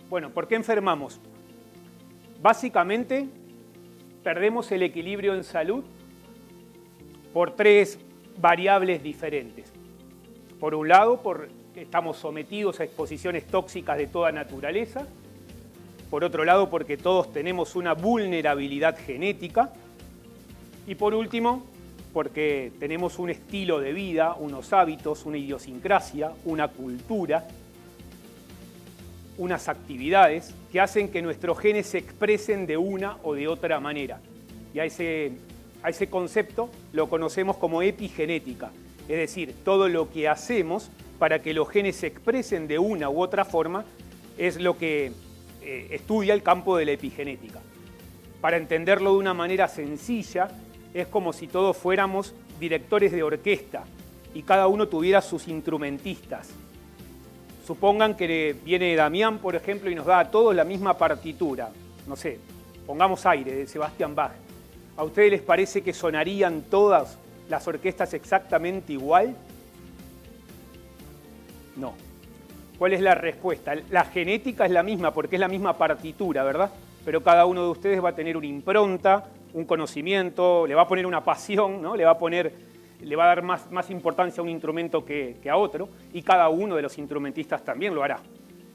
Bueno, ¿por qué enfermamos? Básicamente, perdemos el equilibrio en salud por tres variables diferentes. Por un lado, porque estamos sometidos a exposiciones tóxicas de toda naturaleza. Por otro lado, porque todos tenemos una vulnerabilidad genética. Y por último, porque tenemos un estilo de vida, unos hábitos, una idiosincrasia, una cultura, unas actividades que hacen que nuestros genes se expresen de una o de otra manera. Y a ese concepto lo conocemos como epigenética, es decir, todo lo que hacemos para que los genes se expresen de una u otra forma es lo que estudia el campo de la epigenética. Para entenderlo de una manera sencilla, es como si todos fuéramos directores de orquesta y cada uno tuviera sus instrumentistas. Supongan que viene Damián, por ejemplo, y nos da a todos la misma partitura. No sé, pongamos Aire, de Sebastian Bach. ¿A ustedes les parece que sonarían todas las orquestas exactamente igual? No. ¿Cuál es la respuesta? La genética es la misma porque es la misma partitura, ¿verdad? Pero cada uno de ustedes va a tener una impronta, un conocimiento, le va a poner una pasión, ¿no? Le va a dar más importancia a un instrumento que a otro, y cada uno de los instrumentistas también lo hará.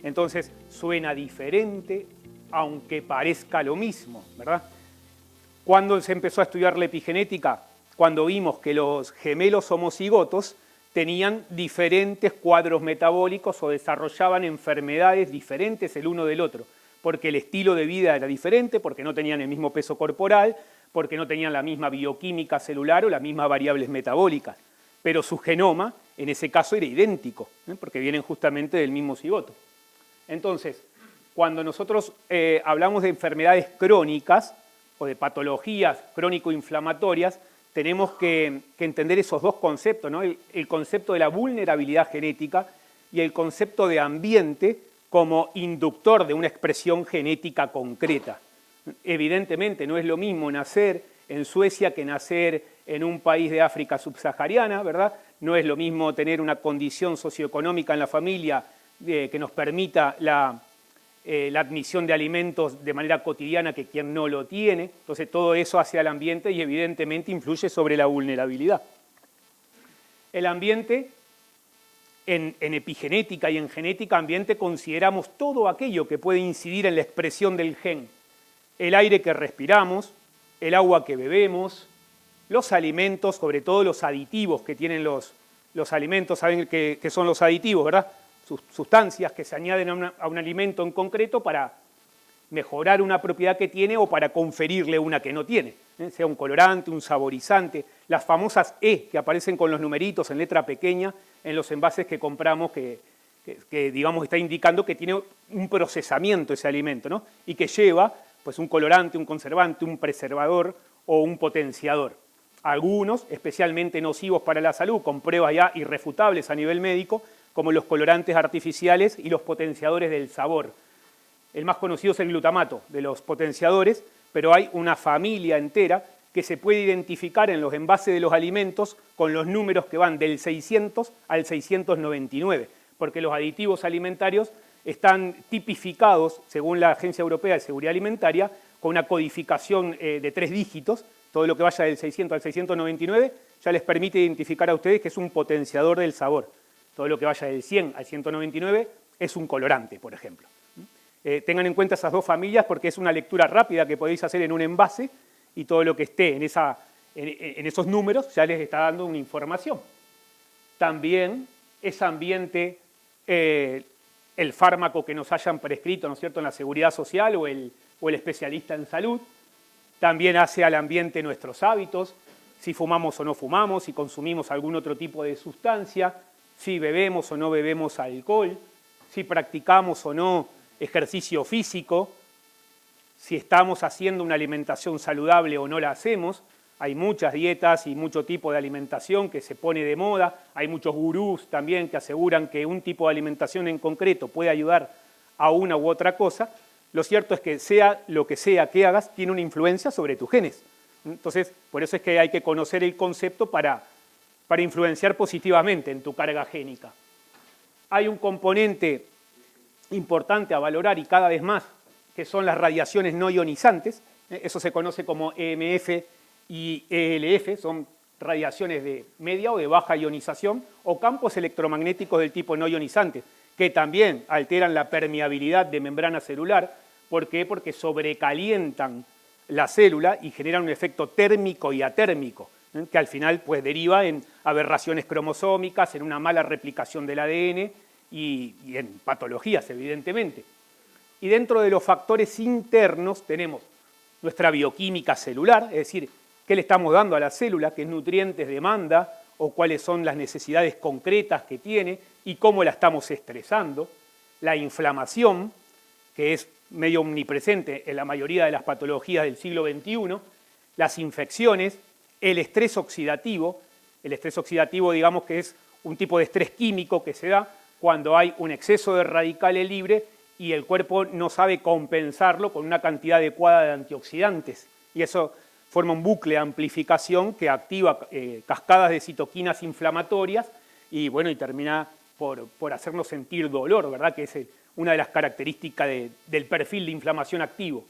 Entonces, suena diferente, aunque parezca lo mismo, ¿verdad? ¿Cuándo se empezó a estudiar la epigenética? Cuando vimos que los gemelos homocigotos tenían diferentes cuadros metabólicos o desarrollaban enfermedades diferentes el uno del otro, porque el estilo de vida era diferente, porque no tenían el mismo peso corporal, porque no tenían la misma bioquímica celular o las mismas variables metabólicas. Pero su genoma, en ese caso, era idéntico, porque vienen justamente del mismo cigoto. Entonces, cuando nosotros hablamos de enfermedades crónicas o de patologías crónico-inflamatorias, tenemos que entender esos dos conceptos, ¿no? El concepto de la vulnerabilidad genética y el concepto de ambiente como inductor de una expresión genética concreta. Evidentemente no es lo mismo nacer en Suecia que nacer en un país de África subsahariana, ¿verdad? No es lo mismo tener una condición socioeconómica en la familia que nos permita la admisión de alimentos de manera cotidiana que quien no lo tiene. Entonces todo eso hace al ambiente y evidentemente influye sobre la vulnerabilidad. El ambiente, en epigenética y en genética ambiente consideramos todo aquello que puede incidir en la expresión del gen. El aire que respiramos, el agua que bebemos, los alimentos, sobre todo los aditivos que tienen los alimentos. ¿Saben qué son los aditivos, verdad? Sustancias que se añaden a un alimento en concreto para mejorar una propiedad que tiene o para conferirle una que no tiene, sea un colorante, un saborizante, las famosas E que aparecen con los numeritos en letra pequeña en los envases que compramos que digamos está indicando que tiene un procesamiento ese alimento, ¿no? Y que lleva pues un colorante, un conservante, un preservador o un potenciador. Algunos especialmente nocivos para la salud, con pruebas ya irrefutables a nivel médico, como los colorantes artificiales y los potenciadores del sabor. El más conocido es el glutamato de los potenciadores, pero hay una familia entera que se puede identificar en los envases de los alimentos con los números que van del 600 al 699, porque los aditivos alimentarios están tipificados, según la Agencia Europea de Seguridad Alimentaria, con una codificación de 3 dígitos. Todo lo que vaya del 600 al 699 ya les permite identificar a ustedes que es un potenciador del sabor. Todo lo que vaya del 100 al 199 es un colorante, por ejemplo. Tengan en cuenta esas dos familias porque es una lectura rápida que podéis hacer en un envase y todo lo que esté en esos números ya les está dando una información. También es ambiente el fármaco que nos hayan prescrito, ¿no es cierto?, en la seguridad social o el especialista en salud. También hace al ambiente nuestros hábitos, si fumamos o no fumamos, si consumimos algún otro tipo de sustancia, si bebemos o no bebemos alcohol, si practicamos o no ejercicio físico, si estamos haciendo una alimentación saludable o no la hacemos. Hay muchas dietas y mucho tipo de alimentación que se pone de moda. Hay muchos gurús también que aseguran que un tipo de alimentación en concreto puede ayudar a una u otra cosa. Lo cierto es que sea lo que sea que hagas, tiene una influencia sobre tus genes. Entonces, por eso es que hay que conocer el concepto para influenciar positivamente en tu carga génica. Hay un componente importante a valorar y cada vez más, que son las radiaciones no ionizantes. Eso se conoce como EMF y ELF, son radiaciones de media o de baja ionización, o campos electromagnéticos del tipo no ionizante, que también alteran la permeabilidad de membrana celular. ¿Por qué? Porque sobrecalientan la célula y generan un efecto térmico y atérmico, que al final pues, deriva en aberraciones cromosómicas, en una mala replicación del ADN y en patologías, evidentemente. Y dentro de los factores internos tenemos nuestra bioquímica celular, es decir, qué le estamos dando a la célula, qué nutrientes demanda o cuáles son las necesidades concretas que tiene y cómo la estamos estresando. La inflamación, que es medio omnipresente en la mayoría de las patologías del siglo XXI, las infecciones, el estrés oxidativo, digamos que es un tipo de estrés químico que se da cuando hay un exceso de radicales libres y el cuerpo no sabe compensarlo con una cantidad adecuada de antioxidantes. Y eso forma un bucle de amplificación que activa cascadas de citoquinas inflamatorias y, bueno, y termina por hacernos sentir dolor, ¿verdad? Que es una de las características del perfil de inflamación activo.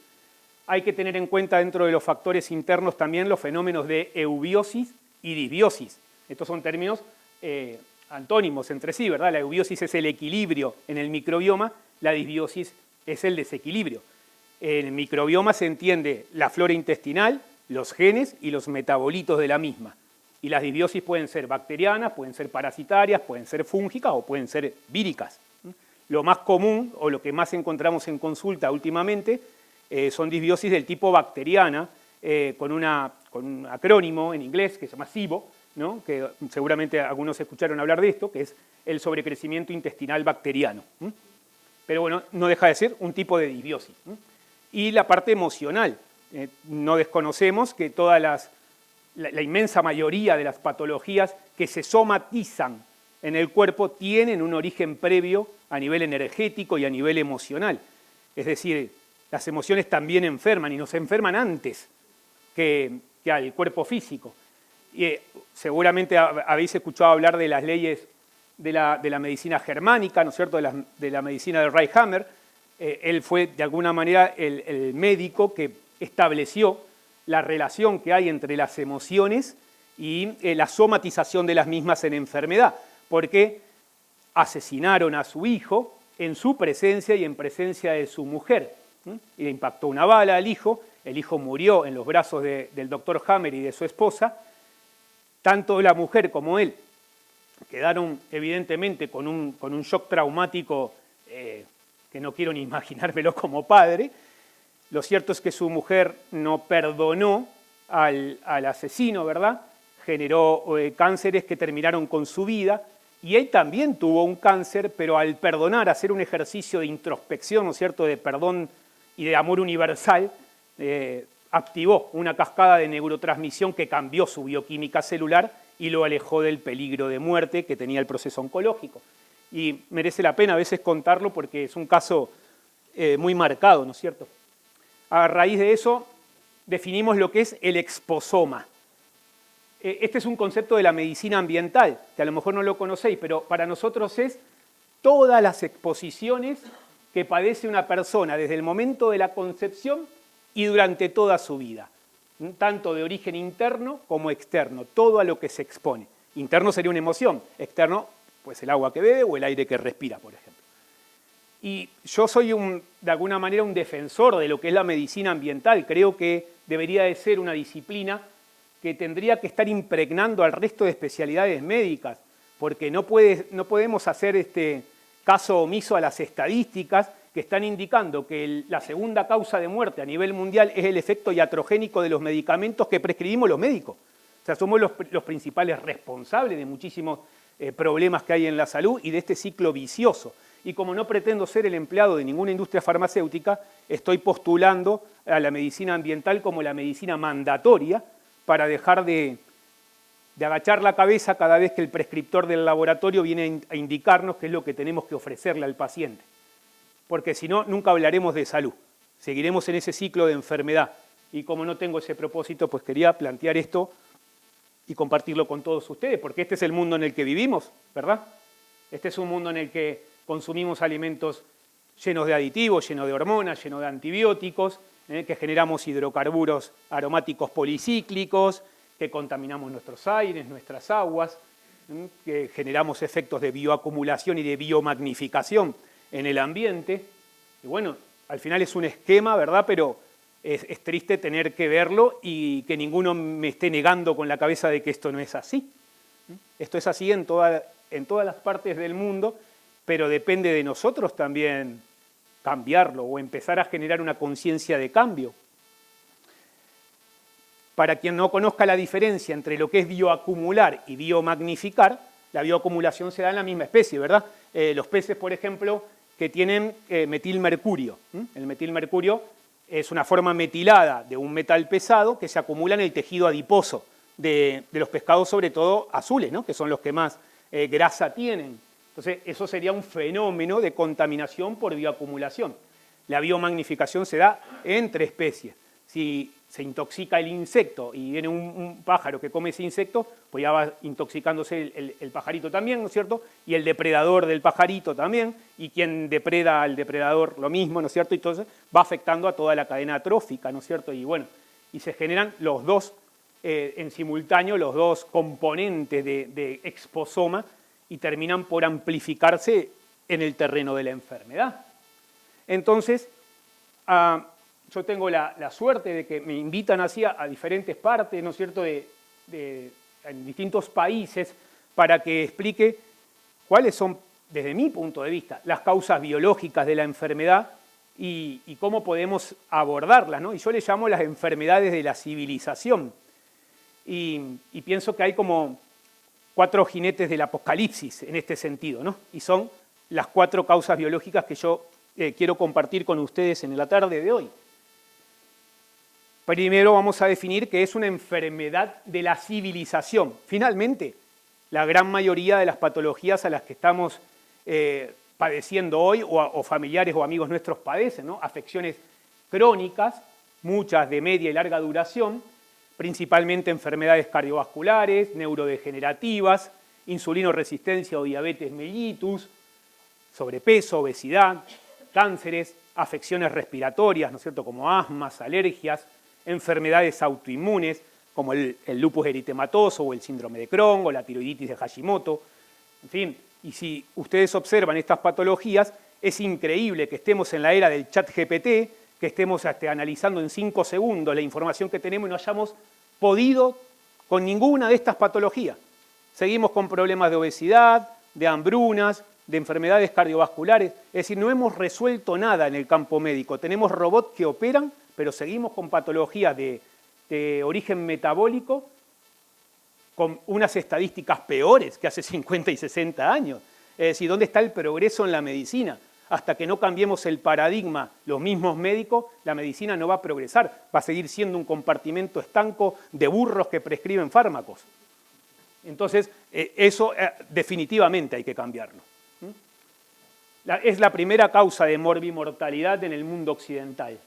Hay que tener en cuenta dentro de los factores internos también los fenómenos de eubiosis y disbiosis. Estos son términos antónimos entre sí, ¿verdad? La eubiosis es el equilibrio en el microbioma, la disbiosis es el desequilibrio. En el microbioma se entiende la flora intestinal, los genes y los metabolitos de la misma. Y las disbiosis pueden ser bacterianas, pueden ser parasitarias, pueden ser fúngicas o pueden ser víricas. Lo más común o lo que más encontramos en consulta últimamente son disbiosis del tipo bacteriana, con un acrónimo en inglés que se llama SIBO, ¿no? Que seguramente algunos escucharon hablar de esto, que es el sobrecrecimiento intestinal bacteriano. Pero bueno, no deja de ser un tipo de disbiosis. Y la parte emocional. No desconocemos que la inmensa mayoría de las patologías que se somatizan en el cuerpo tienen un origen previo a nivel energético y a nivel emocional. Es decir, las emociones también enferman y nos enferman antes que al cuerpo físico. Y seguramente habéis escuchado hablar de las leyes de la medicina germánica, ¿no es cierto?, de la medicina de Reichhammer. Él fue, de alguna manera, el médico que estableció la relación que hay entre las emociones y la somatización de las mismas en enfermedad, porque asesinaron a su hijo en su presencia y en presencia de su mujer. Y le impactó una bala al hijo, el hijo murió en los brazos del doctor Hammer y de su esposa. Tanto la mujer como él quedaron evidentemente con un shock traumático que no quiero ni imaginármelo como padre. Lo cierto es que su mujer no perdonó al asesino, ¿verdad? Generó cánceres que terminaron con su vida y él también tuvo un cáncer, pero al perdonar, hacer un ejercicio de introspección, ¿no es cierto?, de perdón y de amor universal, activó una cascada de neurotransmisión que cambió su bioquímica celular y lo alejó del peligro de muerte que tenía el proceso oncológico. Y merece la pena a veces contarlo porque es un caso muy marcado, ¿no es cierto? A raíz de eso definimos lo que es el exposoma. Este es un concepto de la medicina ambiental, que a lo mejor no lo conocéis, pero para nosotros es todas las exposiciones que padece una persona desde el momento de la concepción y durante toda su vida, tanto de origen interno como externo, todo a lo que se expone. Interno sería una emoción, externo, pues el agua que bebe o el aire que respira, por ejemplo. Y yo soy, de alguna manera, un defensor de lo que es la medicina ambiental. Creo que debería de ser una disciplina que tendría que estar impregnando al resto de especialidades médicas, porque no podemos hacer caso omiso a las estadísticas que están indicando que la segunda causa de muerte a nivel mundial es el efecto iatrogénico de los medicamentos que prescribimos los médicos. O sea, somos los principales responsables de muchísimos problemas que hay en la salud y de este ciclo vicioso. Y como no pretendo ser el empleado de ninguna industria farmacéutica, estoy postulando a la medicina ambiental como la medicina mandatoria para dejar de agachar la cabeza cada vez que el prescriptor del laboratorio viene a indicarnos qué es lo que tenemos que ofrecerle al paciente. Porque si no, nunca hablaremos de salud. Seguiremos en ese ciclo de enfermedad. Y como no tengo ese propósito, pues quería plantear esto y compartirlo con todos ustedes, porque este es el mundo en el que vivimos, ¿verdad? Este es un mundo en el que consumimos alimentos llenos de aditivos, llenos de hormonas, llenos de antibióticos, que generamos hidrocarburos aromáticos policíclicos, que contaminamos nuestros aires, nuestras aguas, que generamos efectos de bioacumulación y de biomagnificación en el ambiente. Y bueno, al final es un esquema, ¿verdad? Pero es triste tener que verlo y que ninguno me esté negando con la cabeza de que esto no es así. Esto es así en todas las partes del mundo, pero depende de nosotros también cambiarlo o empezar a generar una conciencia de cambio. Para quien no conozca la diferencia entre lo que es bioacumular y biomagnificar, la bioacumulación se da en la misma especie, ¿verdad? Los peces, por ejemplo, que tienen metilmercurio. El metilmercurio es una forma metilada de un metal pesado que se acumula en el tejido adiposo de los pescados, sobre todo azules, ¿no? Que son los que más grasa tienen. Entonces, eso sería un fenómeno de contaminación por bioacumulación. La biomagnificación se da entre especies. Si se intoxica el insecto y viene un pájaro que come ese insecto, pues ya va intoxicándose el pajarito también, ¿no es cierto? Y el depredador del pajarito también, y quien depreda al depredador lo mismo, ¿no es cierto? Entonces va afectando a toda la cadena trófica, ¿no es cierto? Y bueno, y se generan los dos, en simultáneo, los dos componentes de exposoma y terminan por amplificarse en el terreno de la enfermedad. Entonces, yo tengo la suerte de que me invitan así a diferentes partes, ¿no es cierto?, en distintos países, para que explique cuáles son, desde mi punto de vista, las causas biológicas de la enfermedad y cómo podemos abordarlas, ¿no? Y yo le llamo las enfermedades de la civilización. Y pienso que hay como 4 jinetes del apocalipsis en este sentido, ¿no? Y son las 4 causas biológicas que yo quiero compartir con ustedes en la tarde de hoy. Primero vamos a definir qué es una enfermedad de la civilización. Finalmente, la gran mayoría de las patologías a las que estamos padeciendo hoy, o familiares o amigos nuestros padecen, ¿no? Afecciones crónicas, muchas de media y larga duración, principalmente enfermedades cardiovasculares, neurodegenerativas, insulinoresistencia o diabetes mellitus, sobrepeso, obesidad, cánceres, afecciones respiratorias, ¿no es cierto?, como asmas, alergias, enfermedades autoinmunes, como el lupus eritematoso o el síndrome de Crohn o la tiroiditis de Hashimoto. En fin, y si ustedes observan estas patologías, es increíble que estemos en la era del chat GPT, que estemos analizando en 5 segundos la información que tenemos y no hayamos podido con ninguna de estas patologías. Seguimos con problemas de obesidad, de hambrunas, de enfermedades cardiovasculares. Es decir, no hemos resuelto nada en el campo médico. Tenemos robots que operan, pero seguimos con patologías de origen metabólico con unas estadísticas peores que hace 50 y 60 años. Es decir, ¿dónde está el progreso en la medicina? Hasta que no cambiemos el paradigma, los mismos médicos, la medicina no va a progresar. Va a seguir siendo un compartimento estanco de burros que prescriben fármacos. Entonces, eso definitivamente hay que cambiarlo. Es la primera causa de morbimortalidad en el mundo occidental.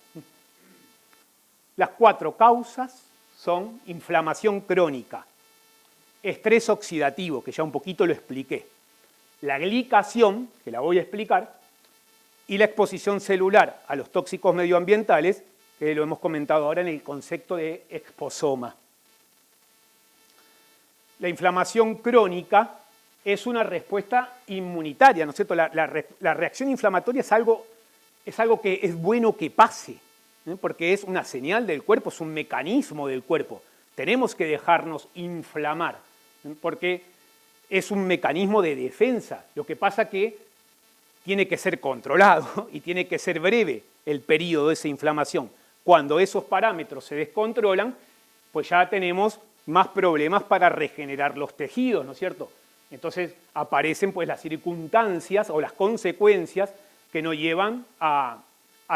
Las 4 causas son inflamación crónica, estrés oxidativo, que ya un poquito lo expliqué, la glicación, que la voy a explicar, y la exposición celular a los tóxicos medioambientales, que lo hemos comentado ahora en el concepto de exposoma. La inflamación crónica es una respuesta inmunitaria, ¿no es cierto? La reacción inflamatoria es algo que es bueno que pase, porque es una señal del cuerpo, es un mecanismo del cuerpo. Tenemos que dejarnos inflamar, porque es un mecanismo de defensa. Lo que pasa que tiene que ser controlado y tiene que ser breve el periodo de esa inflamación. Cuando esos parámetros se descontrolan, pues ya tenemos más problemas para regenerar los tejidos, ¿no es cierto? Entonces aparecen pues las circunstancias o las consecuencias que nos llevan a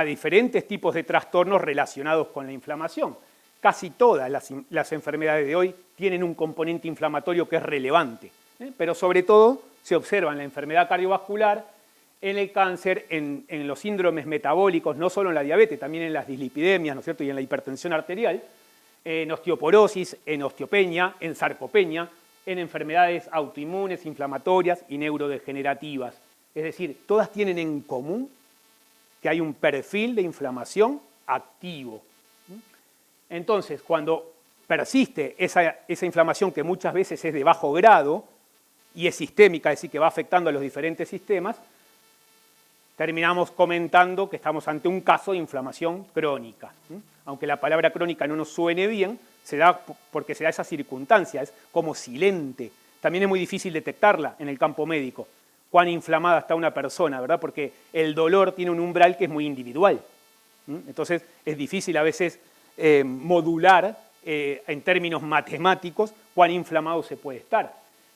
diferentes tipos de trastornos relacionados con la inflamación. Casi todas las enfermedades de hoy tienen un componente inflamatorio que es relevante, pero sobre todo se observa en la enfermedad cardiovascular, en el cáncer, en los síndromes metabólicos, no solo en la diabetes, también en las dislipidemias, ¿no es cierto?, y en la hipertensión arterial, en osteoporosis, en osteopenia, en sarcopenia, en enfermedades autoinmunes, inflamatorias y neurodegenerativas. Es decir, todas tienen en común que hay un perfil de inflamación activo. Entonces, cuando persiste esa inflamación que muchas veces es de bajo grado y es sistémica, es decir, que va afectando a los diferentes sistemas, terminamos comentando que estamos ante un caso de inflamación crónica. Aunque la palabra crónica no nos suene bien, se da porque se da esa circunstancia, es como silente. También es muy difícil detectarla en el campo médico, cuán inflamada está una persona, ¿verdad? Porque el dolor tiene un umbral que es muy individual. Entonces es difícil a veces modular en términos matemáticos cuán inflamado se puede estar.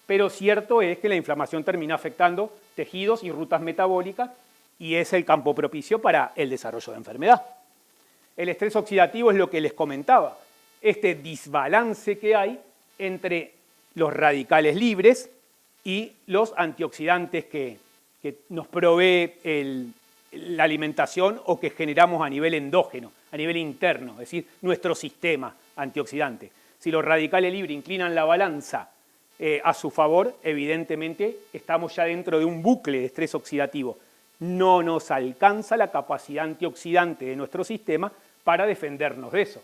Pero cierto es que la inflamación termina afectando tejidos y rutas metabólicas y es el campo propicio para el desarrollo de enfermedad. El estrés oxidativo es lo que les comentaba, este desbalance que hay entre los radicales libres y los antioxidantes que nos provee la alimentación o que generamos a nivel endógeno, a nivel interno, es decir, nuestro sistema antioxidante. Si los radicales libres inclinan la balanza a su favor, evidentemente estamos ya dentro de un bucle de estrés oxidativo. No nos alcanza la capacidad antioxidante de nuestro sistema para defendernos de eso.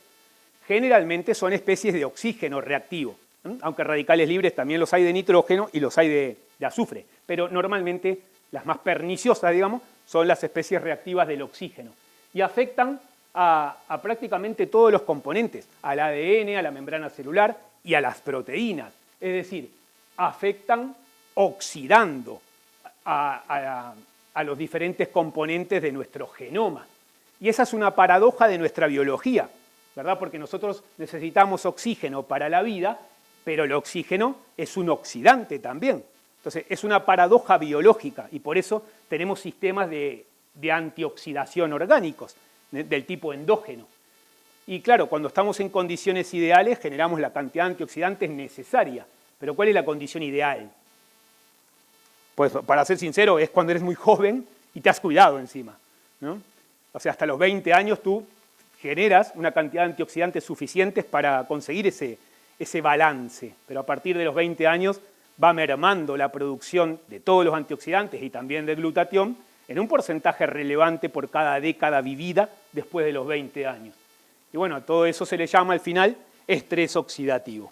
Generalmente son especies de oxígeno reactivo, aunque radicales libres también los hay de nitrógeno y los hay de azufre, pero normalmente las más perniciosas, digamos, son las especies reactivas del oxígeno y afectan a prácticamente todos los componentes, al ADN, a la membrana celular y a las proteínas. Es decir, afectan oxidando a los diferentes componentes de nuestro genoma. Y esa es una paradoja de nuestra biología, ¿verdad? Porque nosotros necesitamos oxígeno para la vida, pero el oxígeno es un oxidante también. Entonces, es una paradoja biológica y por eso tenemos sistemas de antioxidación orgánicos, del tipo endógeno. Y claro, cuando estamos en condiciones ideales generamos la cantidad de antioxidantes necesaria. Pero ¿cuál es la condición ideal? Pues para ser sincero, es cuando eres muy joven y te has cuidado encima, ¿no? O sea, hasta los 20 años tú generas una cantidad de antioxidantes suficientes para conseguir ese balance. Pero a partir de los 20 años va mermando la producción de todos los antioxidantes y también del glutatión en un porcentaje relevante por cada década vivida después de los 20 años. Y bueno, a todo eso se le llama al final estrés oxidativo.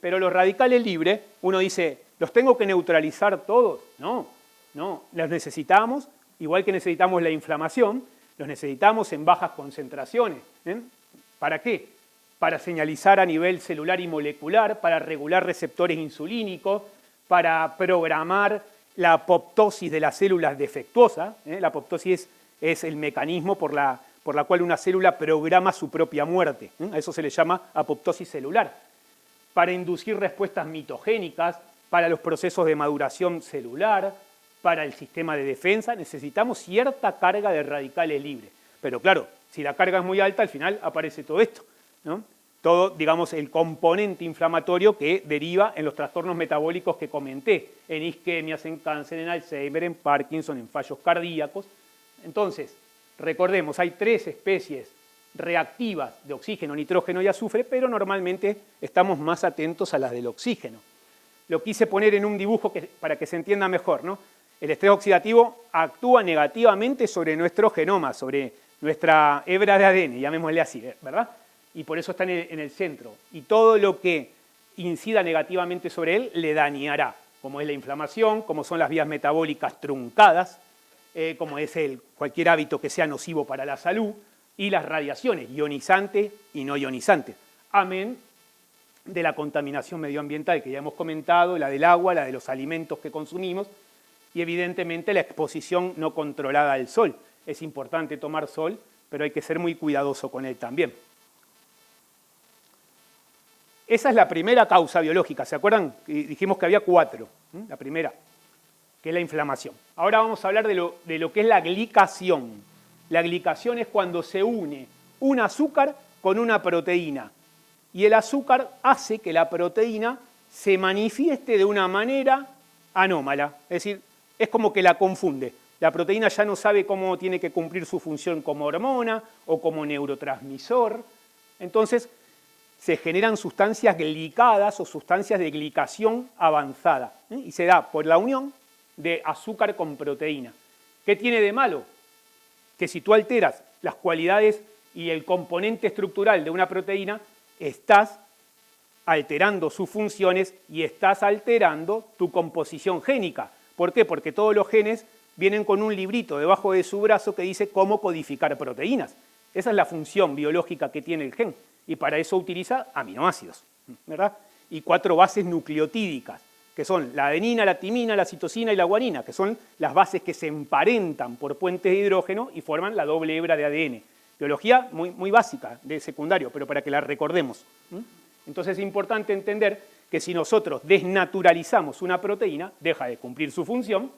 Pero los radicales libres, uno dice, ¿los tengo que neutralizar todos? No, los necesitamos, igual que necesitamos la inflamación, los necesitamos en bajas concentraciones. ¿Para qué? Para señalizar a nivel celular y molecular, para regular receptores insulínicos, para programar la apoptosis de las células defectuosas. La apoptosis es el mecanismo por la cual una célula programa su propia muerte. A eso se le llama apoptosis celular. Para inducir respuestas mitogénicas, para los procesos de maduración celular, para el sistema de defensa, necesitamos cierta carga de radicales libres. Pero claro, si la carga es muy alta, al final aparece todo esto, ¿no? Todo, digamos, el componente inflamatorio que deriva en los trastornos metabólicos que comenté, en isquemias, en cáncer, en Alzheimer, en Parkinson, en fallos cardíacos. Entonces, recordemos, hay 3 especies reactivas de oxígeno, nitrógeno y azufre, pero normalmente estamos más atentos a las del oxígeno. Lo quise poner en un dibujo para que se entienda mejor, ¿no? El estrés oxidativo actúa negativamente sobre nuestro genoma, sobre nuestra hebra de ADN, llamémosle así, ¿verdad? Y por eso está en el centro. Y todo lo que incida negativamente sobre él le dañará, como es la inflamación, como son las vías metabólicas truncadas, como es cualquier hábito que sea nocivo para la salud, y las radiaciones, ionizantes y no ionizantes. Amén de la contaminación medioambiental que ya hemos comentado, la del agua, la de los alimentos que consumimos, y evidentemente la exposición no controlada al sol. Es importante tomar sol, pero hay que ser muy cuidadoso con él también. Esa es la primera causa biológica, ¿se acuerdan? Dijimos que había 4, la primera, que es la inflamación. Ahora vamos a hablar de lo que es la glicación. La glicación es cuando se une un azúcar con una proteína, y el azúcar hace que la proteína se manifieste de una manera anómala, es decir, es como que la confunde. La proteína ya no sabe cómo tiene que cumplir su función como hormona o como neurotransmisor. Entonces, se generan sustancias glicadas o sustancias de glicación avanzada. Y se da por la unión de azúcar con proteína. ¿Qué tiene de malo? que si tú alteras las cualidades y el componente estructural de una proteína, estás alterando sus funciones y estás alterando tu composición génica. ¿Por qué? Porque todos los genes vienen con un librito debajo de su brazo que dice cómo codificar proteínas. Esa es la función biológica que tiene el gen y para eso utiliza aminoácidos, ¿verdad? Y 4 bases nucleotídicas, que son la adenina, la timina, la citosina y la guanina, que son las bases que se emparentan por puentes de hidrógeno y forman la doble hebra de ADN. Biología muy básica, de secundario, pero para que la recordemos. Entonces es importante entender que si nosotros desnaturalizamos una proteína, deja de cumplir su función,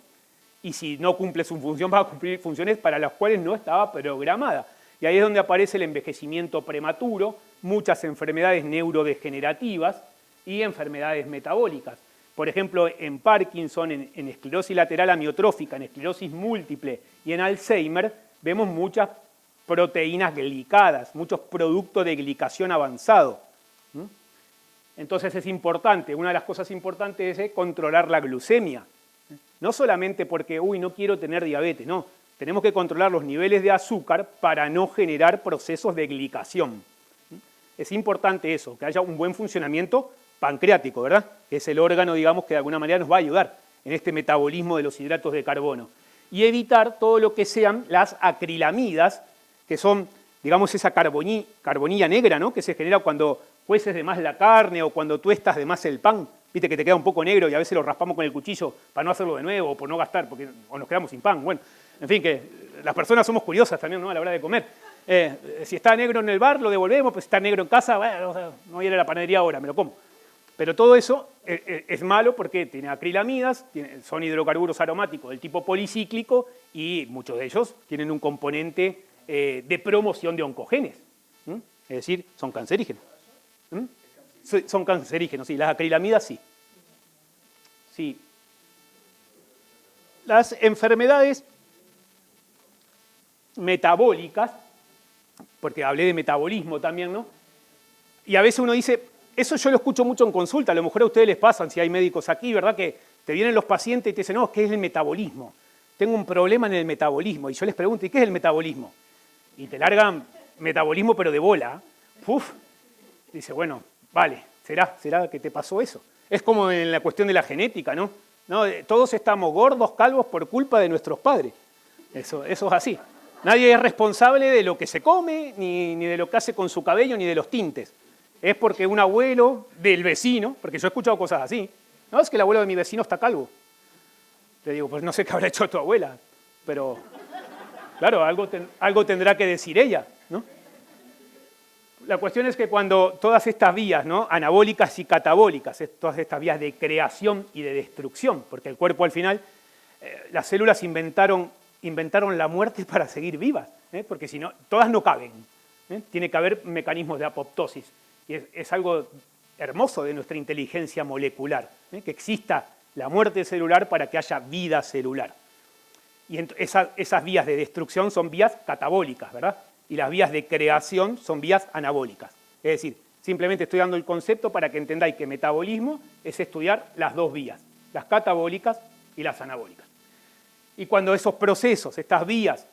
y si no cumple su función, va a cumplir funciones para las cuales no estaba programada. Y ahí es donde aparece el envejecimiento prematuro, muchas enfermedades neurodegenerativas y enfermedades metabólicas. Por ejemplo, en Parkinson, en esclerosis lateral amiotrófica, en esclerosis múltiple y en Alzheimer, vemos muchas proteínas glicadas, muchos productos de glicación avanzado. Entonces es importante, una de las cosas importantes es controlar la glucemia. No solamente porque, no quiero tener diabetes, no. Tenemos que controlar los niveles de azúcar para no generar procesos de glicación. Es importante eso, que haya un buen funcionamiento pancreático, ¿verdad? Que es el órgano, digamos, que de alguna manera nos va a ayudar en este metabolismo de los hidratos de carbono. Y evitar todo lo que sean las acrilamidas, que son, digamos, esa carbonilla negra, ¿no? Que se genera cuando cueces de más la carne o cuando tuestas de más el pan. Viste que te queda un poco negro y a veces lo raspamos con el cuchillo para no hacerlo de nuevo o por no gastar, porque o nos quedamos sin pan. Bueno, en fin, que las personas somos curiosas también, ¿no? A la hora de comer. Si está negro en el bar, lo devolvemos, pues si está negro en casa, bueno, no voy a ir a la panadería ahora, me lo como. Pero todo eso es malo porque tiene acrilamidas, son hidrocarburos aromáticos del tipo policíclico y muchos de ellos tienen un componente de promoción de oncogenes. Es decir, son cancerígenos. Son cancerígenos, sí, las acrilamidas sí. Sí. Las enfermedades metabólicas, porque hablé de metabolismo también, ¿no? Y a veces uno dice, eso yo lo escucho mucho en consulta, a lo mejor a ustedes les pasan, si hay médicos aquí, ¿verdad? Que te vienen los pacientes y te dicen, no, ¿qué es el metabolismo? Tengo un problema en el metabolismo. Y yo les pregunto, ¿y qué es el metabolismo? Y te largan metabolismo pero de bola. Uf. Dice, bueno, vale, ¿será que te pasó eso? Es como en la cuestión de la genética, ¿no? Todos estamos gordos, calvos por culpa de nuestros padres. Eso es así. Nadie es responsable de lo que se come, ni de lo que hace con su cabello, ni de los tintes. Es porque un abuelo del vecino, porque yo he escuchado cosas así, no, es que el abuelo de mi vecino está calvo. Te digo, pues no sé qué habrá hecho tu abuela, pero claro, algo tendrá que decir ella, ¿no? La cuestión es que cuando todas estas vías, ¿no? Anabólicas y catabólicas, todas estas vías de creación y de destrucción, porque el cuerpo al final, las células inventaron la muerte para seguir vivas, porque si no, todas no caben. Tiene que haber mecanismos de apoptosis. Y es algo hermoso de nuestra inteligencia molecular, que exista la muerte celular para que haya vida celular. Y esas vías de destrucción son vías catabólicas, ¿verdad? Y las vías de creación son vías anabólicas. Es decir, simplemente estoy dando el concepto para que entendáis que metabolismo es estudiar las dos vías, las catabólicas y las anabólicas. Y cuando esos procesos, estas vías,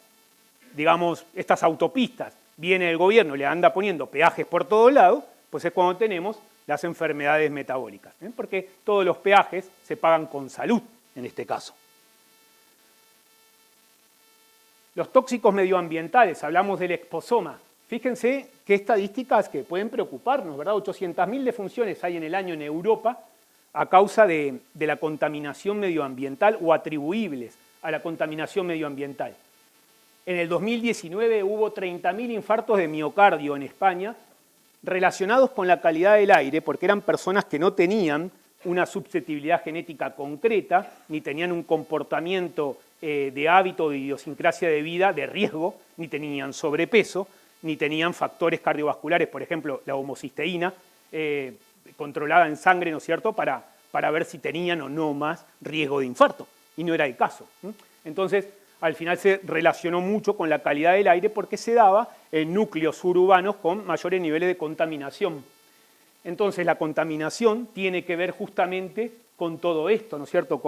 digamos, estas autopistas, viene el gobierno y le anda poniendo peajes por todos lados, pues es cuando tenemos las enfermedades metabólicas, porque todos los peajes se pagan con salud, en este caso. Los tóxicos medioambientales, hablamos del exposoma. Fíjense qué estadísticas que pueden preocuparnos, ¿verdad? 800.000 defunciones hay en el año en Europa a causa de la contaminación medioambiental o atribuibles a la contaminación medioambiental. En el 2019 hubo 30.000 infartos de miocardio en España relacionados con la calidad del aire, porque eran personas que no tenían una susceptibilidad genética concreta, ni tenían un comportamiento de hábito, de idiosincrasia de vida, de riesgo, ni tenían sobrepeso, ni tenían factores cardiovasculares, por ejemplo, la homocisteína, controlada en sangre, ¿no es cierto?, para ver si tenían o no más riesgo de infarto, y no era el caso. Entonces, al final se relacionó mucho con la calidad del aire porque se daba en núcleos urbanos con mayores niveles de contaminación. Entonces, la contaminación tiene que ver justamente con todo esto, ¿no es cierto?,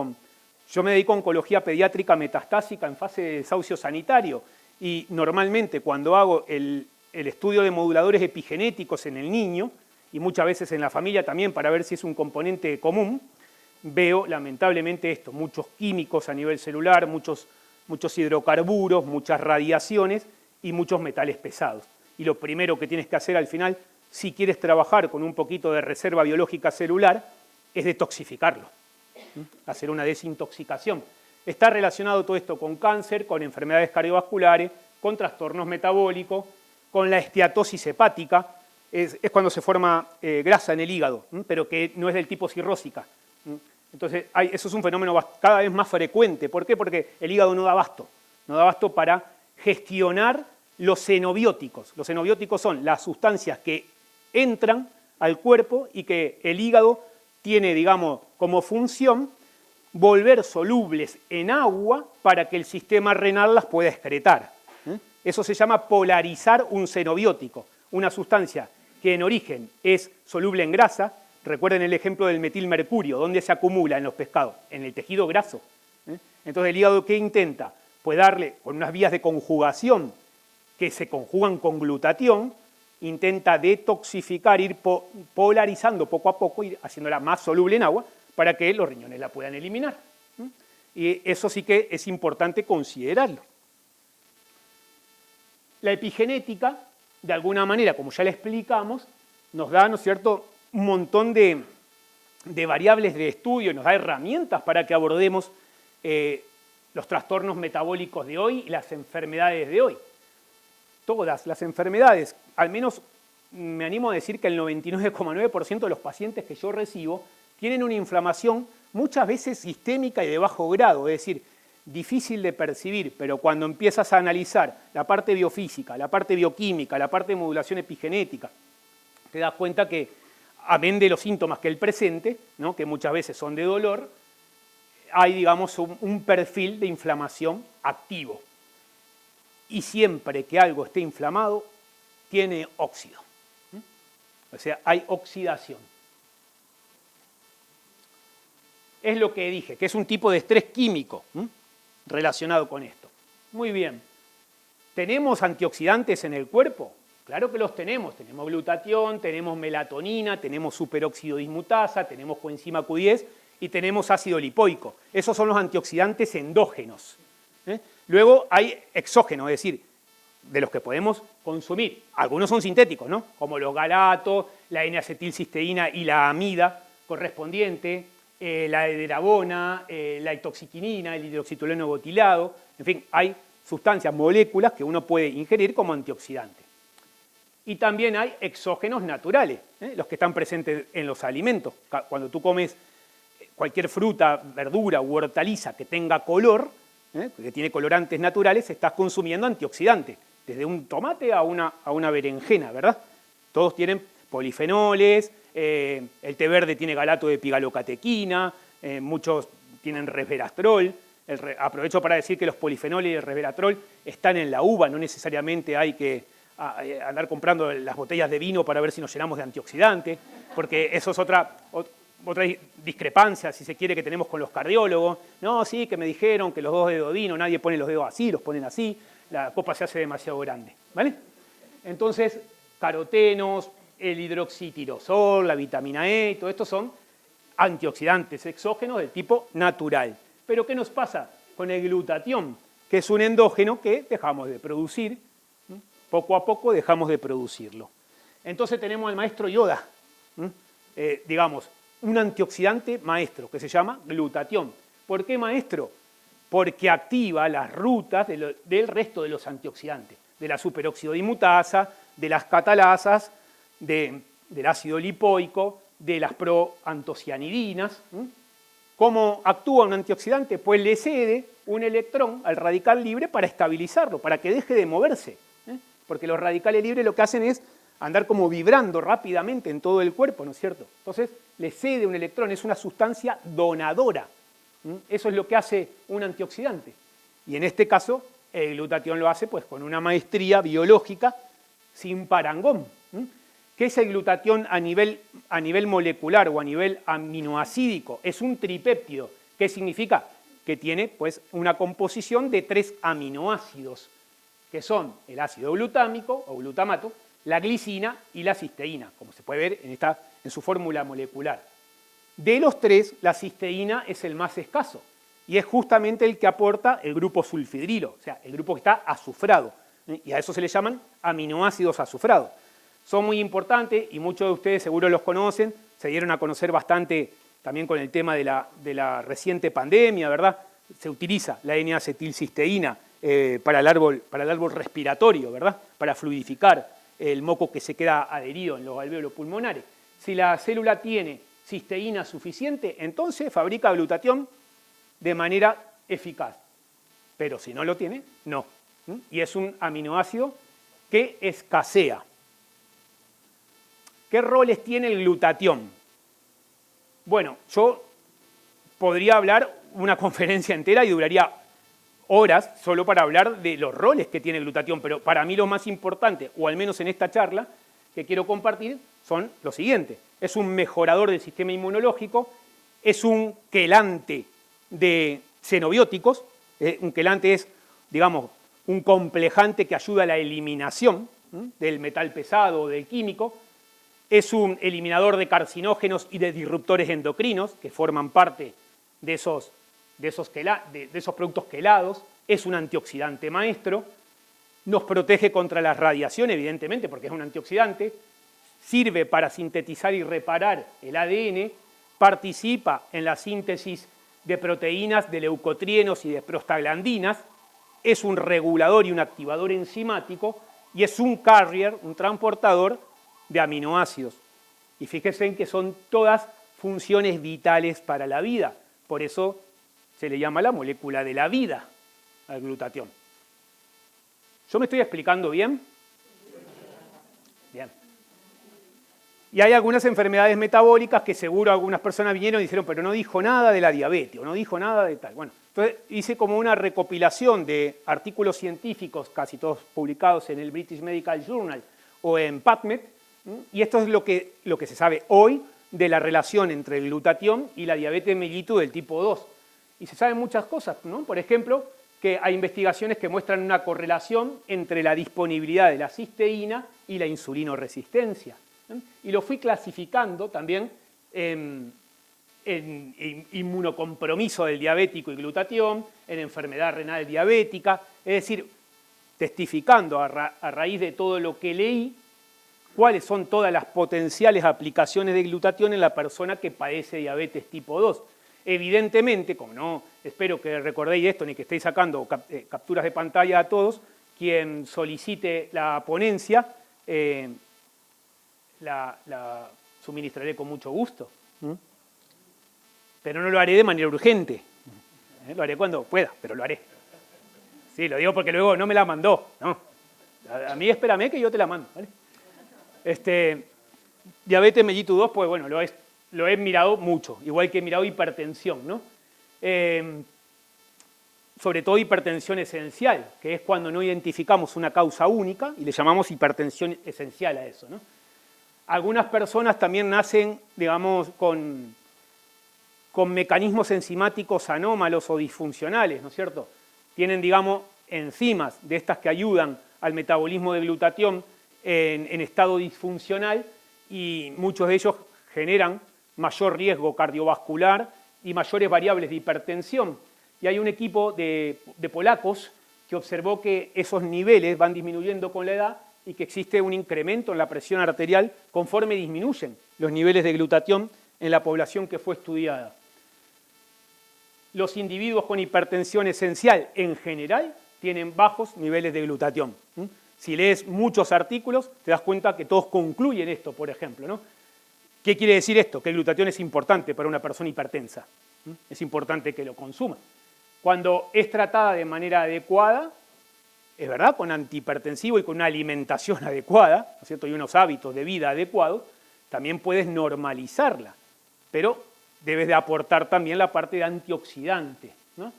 yo me dedico a oncología pediátrica metastásica en fase de desahucio sanitario Y normalmente cuando hago el estudio de moduladores epigenéticos en el niño, y muchas veces en la familia también para ver si es un componente común, veo lamentablemente esto, muchos químicos a nivel celular, muchos hidrocarburos, muchas radiaciones y muchos metales pesados. Y lo primero que tienes que hacer al final, si quieres trabajar con un poquito de reserva biológica celular, es detoxificarlo, hacer una desintoxicación. Está relacionado todo esto con cáncer, con enfermedades cardiovasculares, con trastornos metabólicos, con la esteatosis hepática, es cuando se forma grasa en el hígado, pero que no es del tipo cirrósica. Entonces, eso es un fenómeno cada vez más frecuente. ¿Por qué? Porque el hígado no da abasto para gestionar los xenobióticos. Los xenobióticos son las sustancias que entran al cuerpo y que el hígado tiene, digamos, como función volver solubles en agua para que el sistema renal las pueda excretar. Eso se llama polarizar un xenobiótico, una sustancia que en origen es soluble en grasa. Recuerden el ejemplo del metilmercurio, ¿dónde se acumula en los pescados? En el tejido graso. Entonces el hígado, ¿qué intenta? Pues darle, con unas vías de conjugación que se conjugan con glutatión, intenta detoxificar, ir polarizando poco a poco, ir haciéndola más soluble en agua, para que los riñones la puedan eliminar. Y eso sí que es importante considerarlo. La epigenética, de alguna manera, como ya le explicamos, nos da, ¿no es cierto?, un montón de variables de estudio, nos da herramientas para que abordemos los trastornos metabólicos de hoy y las enfermedades de hoy. Todas las enfermedades, al menos me animo a decir que el 99,9% de los pacientes que yo recibo tienen una inflamación muchas veces sistémica y de bajo grado, es decir, difícil de percibir, pero cuando empiezas a analizar la parte biofísica, la parte bioquímica, la parte de modulación epigenética, te das cuenta que, amén de los síntomas que él presente, ¿no?, que muchas veces son de dolor, hay, digamos, un perfil de inflamación activo. Y siempre que algo esté inflamado, tiene óxido. O sea, hay oxidación. Es lo que dije, que es un tipo de estrés químico relacionado con esto. Muy bien. ¿Tenemos antioxidantes en el cuerpo? Claro que los tenemos. Tenemos glutatión, tenemos melatonina, tenemos superóxido dismutasa, tenemos coenzima Q10 y tenemos ácido lipoico. Esos son los antioxidantes endógenos. Luego hay exógenos, es decir, de los que podemos consumir. Algunos son sintéticos, ¿no?, como los galatos, la N-acetilcisteína y la amida correspondiente, la edirabona, la etoxiquinina, el hidroxitolueno butilado. En fin, hay sustancias, moléculas que uno puede ingerir como antioxidante. Y también hay exógenos naturales, los que están presentes en los alimentos. Cuando tú comes cualquier fruta, verdura u hortaliza que tenga color, que tiene colorantes naturales, estás consumiendo antioxidantes, desde un tomate a una berenjena, ¿verdad? Todos tienen polifenoles, el té verde tiene galato de pigalocatequina, muchos tienen resveratrol. Aprovecho para decir que los polifenoles y el resveratrol están en la uva, no necesariamente hay que andar comprando las botellas de vino para ver si nos llenamos de antioxidantes, porque eso es otra discrepancia, si se quiere, que tenemos con los cardiólogos. No, sí, que me dijeron que los 2 dedos de vino, nadie pone los dedos así, los ponen así, la copa se hace demasiado grande, ¿vale? Entonces, carotenos, el hidroxitirosol, la vitamina E, todo esto son antioxidantes exógenos del tipo natural. Pero ¿qué nos pasa con el glutatión? Que es un endógeno que dejamos de producir, poco a poco dejamos de producirlo. Entonces tenemos al maestro Yoda, digamos, un antioxidante maestro que se llama glutatión. ¿Por qué maestro? Porque activa las rutas del resto de los antioxidantes, de la superóxido dismutasa, de las catalasas, del ácido lipoico, de las proantocianidinas. ¿Cómo actúa un antioxidante? Pues le cede un electrón al radical libre para estabilizarlo, para que deje de moverse. Porque los radicales libres lo que hacen es andar como vibrando rápidamente en todo el cuerpo, ¿no es cierto? Entonces le cede un electrón, es una sustancia donadora. Eso es lo que hace un antioxidante. Y en este caso, el glutatión lo hace pues con una maestría biológica sin parangón. ¿Qué es el glutatión a nivel molecular o a nivel aminoacídico? Es un tripéptido. ¿Qué significa? Que tiene pues una composición de 3 aminoácidos, que son el ácido glutámico o glutamato, la glicina y la cisteína, como se puede ver en su fórmula molecular. De los tres, la cisteína es el más escaso y es justamente el que aporta el grupo sulfidrilo, o sea, el grupo que está azufrado, y a eso se le llaman aminoácidos azufrados. Son muy importantes y muchos de ustedes seguro los conocen, se dieron a conocer bastante también con el tema de la reciente pandemia, ¿verdad? Se utiliza la N-acetilcisteína para el árbol respiratorio, ¿verdad? Para fluidificar el moco que se queda adherido en los alvéolos pulmonares. Si la célula tiene cisteína suficiente, entonces fabrica glutatión de manera eficaz. Pero si no lo tiene, no. Y es un aminoácido que escasea. ¿Qué roles tiene el glutatión? Bueno, yo podría hablar una conferencia entera y duraría horas solo para hablar de los roles que tiene el glutatión, pero para mí lo más importante, o al menos en esta charla que quiero compartir, son los siguientes. Es un mejorador del sistema inmunológico, es un quelante de xenobióticos, un quelante es, digamos, un complejante que ayuda a la eliminación del metal pesado o del químico, es un eliminador de carcinógenos y de disruptores endocrinos que forman parte de esos productos quelados, es un antioxidante maestro, nos protege contra la radiación, evidentemente, porque es un antioxidante, sirve para sintetizar y reparar el ADN, participa en la síntesis de proteínas, de leucotrienos y de prostaglandinas, es un regulador y un activador enzimático y es un carrier, un transportador de aminoácidos. Y fíjense en que son todas funciones vitales para la vida, por eso se le llama la molécula de la vida al glutatión. ¿Yo me estoy explicando bien? Bien. Y hay algunas enfermedades metabólicas que seguro algunas personas vinieron y dijeron, pero no dijo nada de la diabetes, o no dijo nada de tal. Bueno, entonces hice como una recopilación de artículos científicos, casi todos publicados en el British Medical Journal o en PubMed, y esto es lo que se sabe hoy de la relación entre el glutatión y la diabetes mellitus del tipo 2. Y se saben muchas cosas, ¿no? Por ejemplo, que hay investigaciones que muestran una correlación entre la disponibilidad de la cisteína y la insulinoresistencia. Y lo fui clasificando también en inmunocompromiso del diabético y glutatión, en enfermedad renal diabética, es decir, testificando a raíz de todo lo que leí, cuáles son todas las potenciales aplicaciones de glutatión en la persona que padece diabetes tipo 2. Evidentemente, como no espero que recordéis esto ni que estéis sacando capturas de pantalla a todos, quien solicite la ponencia la suministraré con mucho gusto. Pero no lo haré de manera urgente. Lo haré cuando pueda, pero lo haré. Sí, lo digo porque luego no me la mandó. No. A mí espérame que yo te la mando. ¿Vale? Diabetes mellitus 2, pues bueno, lo he mirado mucho, igual que he mirado hipertensión, ¿no? Sobre todo hipertensión esencial, que es cuando no identificamos una causa única y le llamamos hipertensión esencial a eso, ¿no? Algunas personas también nacen, digamos, con mecanismos enzimáticos anómalos o disfuncionales, ¿no es cierto? Tienen, digamos, enzimas de estas que ayudan al metabolismo de glutatión en estado disfuncional y muchos de ellos generan mayor riesgo cardiovascular y mayores variables de hipertensión. Y hay un equipo de polacos que observó que esos niveles van disminuyendo con la edad y que existe un incremento en la presión arterial conforme disminuyen los niveles de glutatión en la población que fue estudiada. Los individuos con hipertensión esencial en general tienen bajos niveles de glutatión. Si lees muchos artículos, te das cuenta que todos concluyen esto, por ejemplo, ¿no? ¿Qué quiere decir esto? Que el glutatión es importante para una persona hipertensa. Es importante que lo consuma. Cuando es tratada de manera adecuada, es verdad, con antihipertensivo y con una alimentación adecuada, ¿no es cierto? Y unos hábitos de vida adecuados, también puedes normalizarla. Pero debes de aportar también la parte de antioxidante, ¿no?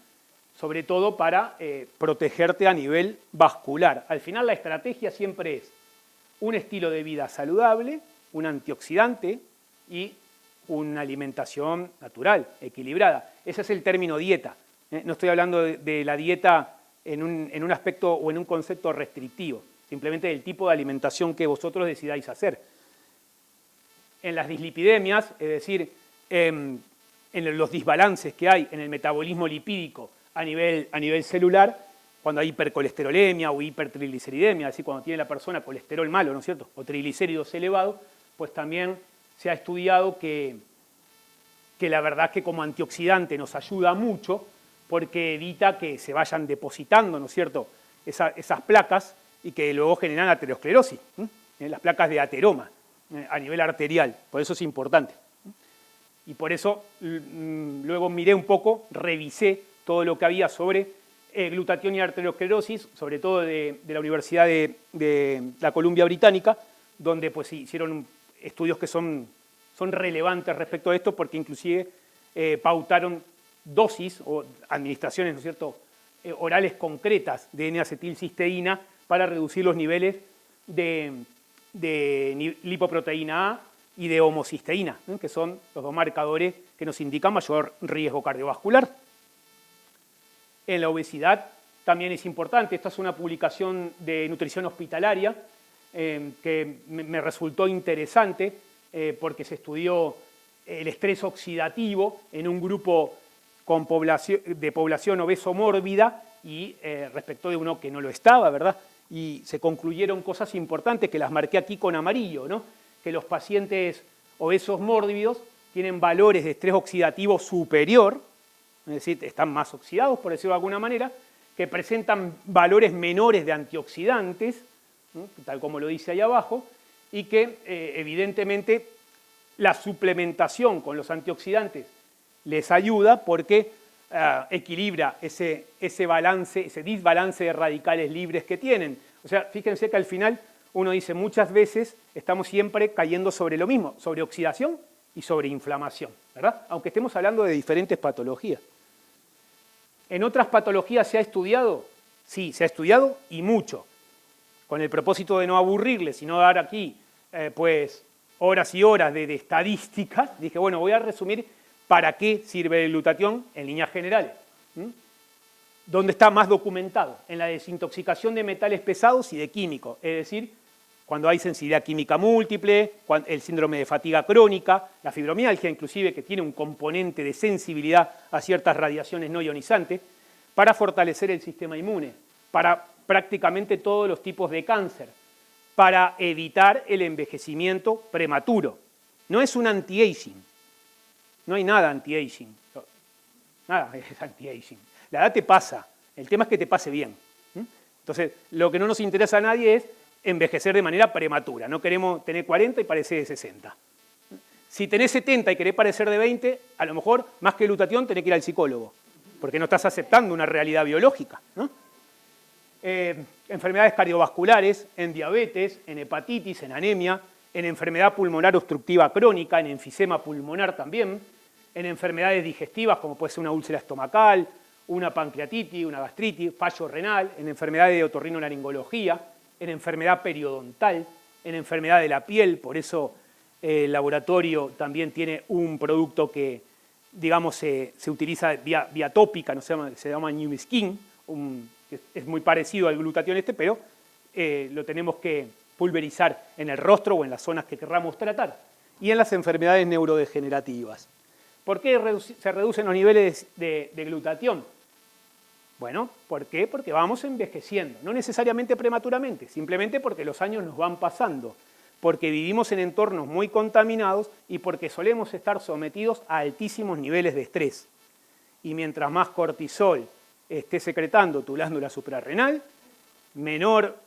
Sobre todo para protegerte a nivel vascular. Al final la estrategia siempre es un estilo de vida saludable, un antioxidante y una alimentación natural, equilibrada. Ese es el término dieta. No estoy hablando de la dieta en un aspecto o en un concepto restrictivo, simplemente del tipo de alimentación que vosotros decidáis hacer. En las dislipidemias, es decir, en los desbalances que hay en el metabolismo lipídico a nivel celular, cuando hay hipercolesterolemia o hipertrigliceridemia, es decir, cuando tiene la persona colesterol malo, ¿no es cierto?, o triglicéridos elevados, pues también se ha estudiado que la verdad es que como antioxidante nos ayuda mucho porque evita que se vayan depositando, ¿no es cierto?, esas placas y que luego generan aterosclerosis, las placas de ateroma a nivel arterial, por eso es importante. Y por eso luego miré un poco, revisé todo lo que había sobre glutatión y arteriosclerosis, sobre todo de la Universidad de la Columbia Británica, donde pues hicieron estudios que son relevantes respecto a esto, porque inclusive pautaron dosis o administraciones, ¿no es cierto?, orales concretas de N-acetilcisteína para reducir los niveles de lipoproteína A y de homocisteína, que son los dos marcadores que nos indican mayor riesgo cardiovascular. En la obesidad también es importante. Esta es una publicación de nutrición hospitalaria que me resultó interesante porque se estudió el estrés oxidativo en un grupo de población obeso-mórbida y respecto de uno que no lo estaba, ¿verdad? Y se concluyeron cosas importantes que las marqué aquí con amarillo, ¿no? Que los pacientes obesos mórbidos tienen valores de estrés oxidativo superior, es decir, están más oxidados, por decirlo de alguna manera, que presentan valores menores de antioxidantes, ¿no?, tal como lo dice ahí abajo, y que evidentemente la suplementación con los antioxidantes les ayuda porque equilibra ese balance, ese desbalance de radicales libres que tienen. O sea, fíjense que al final uno dice muchas veces estamos siempre cayendo sobre lo mismo, sobre oxidación y sobre inflamación, ¿verdad? Aunque estemos hablando de diferentes patologías. ¿En otras patologías se ha estudiado? Sí, se ha estudiado y mucho. Con el propósito de no aburrirles, sino dar aquí pues horas y horas de estadísticas, dije, bueno, voy a resumir para qué sirve el glutatión en líneas generales. ¿Dónde está más documentado? En la desintoxicación de metales pesados y de químicos, es decir, cuando hay sensibilidad química múltiple, el síndrome de fatiga crónica, la fibromialgia inclusive, que tiene un componente de sensibilidad a ciertas radiaciones no ionizantes, para fortalecer el sistema inmune, para prácticamente todos los tipos de cáncer, para evitar el envejecimiento prematuro. No es un anti-aging, no hay nada anti-aging, nada es anti-aging. La edad te pasa, el tema es que te pase bien. Entonces, lo que no nos interesa a nadie es envejecer de manera prematura. No queremos tener 40 y parecer de 60. Si tenés 70 y querés parecer de 20, a lo mejor, más que glutatión, tenés que ir al psicólogo, porque no estás aceptando una realidad biológica, ¿no? Enfermedades cardiovasculares, en diabetes, en hepatitis, en anemia, en enfermedad pulmonar obstructiva crónica, en enfisema pulmonar también, en enfermedades digestivas como puede ser una úlcera estomacal, una pancreatitis, una gastritis, fallo renal, en enfermedades de otorrinolaringología, en enfermedad periodontal, en enfermedad de la piel, por eso el laboratorio también tiene un producto que, digamos, se utiliza vía tópica, no se llama New Skin, que es muy parecido al glutatión pero lo tenemos que pulverizar en el rostro o en las zonas que querramos tratar. Y en las enfermedades neurodegenerativas. ¿Por qué se reducen los niveles de glutatión? Bueno, ¿por qué? Porque vamos envejeciendo, no necesariamente prematuramente, simplemente porque los años nos van pasando, porque vivimos en entornos muy contaminados y porque solemos estar sometidos a altísimos niveles de estrés. Y mientras más cortisol esté secretando tu glándula suprarrenal, menor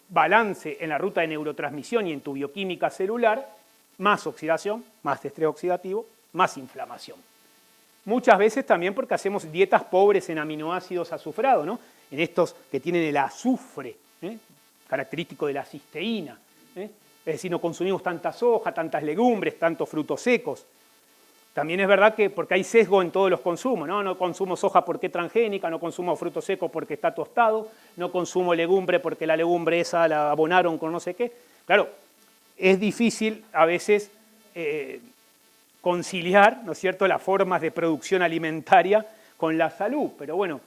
balance en la ruta de neurotransmisión y en tu bioquímica celular, más oxidación, más estrés oxidativo, más inflamación. Muchas veces también porque hacemos dietas pobres en aminoácidos azufrados, ¿no? En estos que tienen el azufre, característico de la cisteína. Es decir, no consumimos tanta soja, tantas legumbres, tantos frutos secos. También es verdad que porque hay sesgo en todos los consumos, ¿no? No consumo soja porque es transgénica, no consumo fruto seco porque está tostado, no consumo legumbre porque la legumbre esa la abonaron con no sé qué. Claro, es difícil a veces conciliar, ¿no es cierto?, las formas de producción alimentaria con la salud, pero bueno,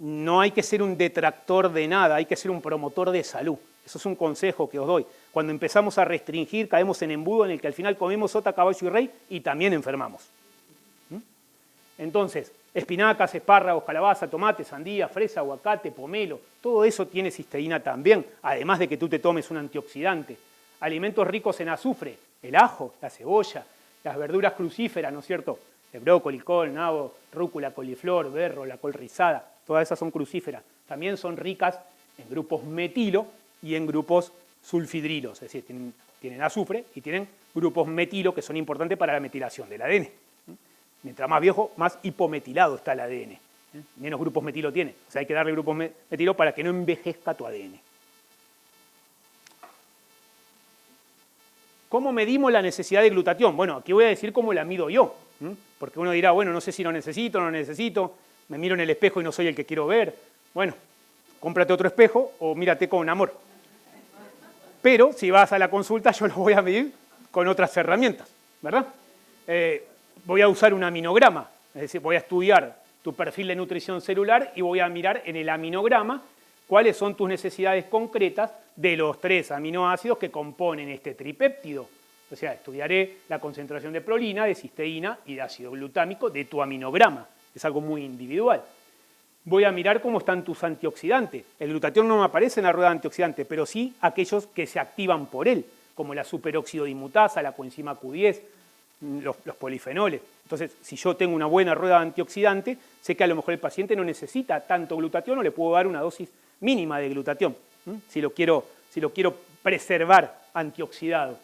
no hay que ser un detractor de nada, hay que ser un promotor de salud. Eso es un consejo que os doy. Cuando empezamos a restringir, caemos en embudo en el que al final comemos sota, caballo y rey y también enfermamos. Entonces, espinacas, espárragos, calabaza, tomate, sandía, fresa, aguacate, pomelo, todo eso tiene cisteína también, además de que tú te tomes un antioxidante. Alimentos ricos en azufre, el ajo, la cebolla, las verduras crucíferas, ¿no es cierto? El brócoli, col, nabo, rúcula, coliflor, berro, la col rizada, todas esas son crucíferas. También son ricas en grupos metilo y en grupos sulfidrilos, es decir, tienen azufre y tienen grupos metilo que son importantes para la metilación del ADN. Mientras más viejo, más hipometilado está el ADN. Menos grupos metilo tiene. O sea, hay que darle grupos metilo para que no envejezca tu ADN. ¿Cómo medimos la necesidad de glutatión? Bueno, aquí voy a decir cómo la mido yo. Porque uno dirá, bueno, no sé si lo necesito, no lo necesito, me miro en el espejo y no soy el que quiero ver. Bueno, cómprate otro espejo o mírate con amor. Pero si vas a la consulta, yo lo voy a medir con otras herramientas, ¿verdad? Voy a usar un aminograma, es decir, voy a estudiar tu perfil de nutrición celular y voy a mirar en el aminograma cuáles son tus necesidades concretas de los 3 aminoácidos que componen este tripéptido. O sea, estudiaré la concentración de prolina, de cisteína y de ácido glutámico de tu aminograma. Es algo muy individual. Voy a mirar cómo están tus antioxidantes. El glutatión no me aparece en la rueda de antioxidantes, pero sí aquellos que se activan por él, como la superóxido dimutasa, la coenzima Q10, los polifenoles. Entonces, si yo tengo una buena rueda de antioxidante, sé que a lo mejor el paciente no necesita tanto glutatión o le puedo dar una dosis mínima de glutatión, si lo quiero preservar antioxidado.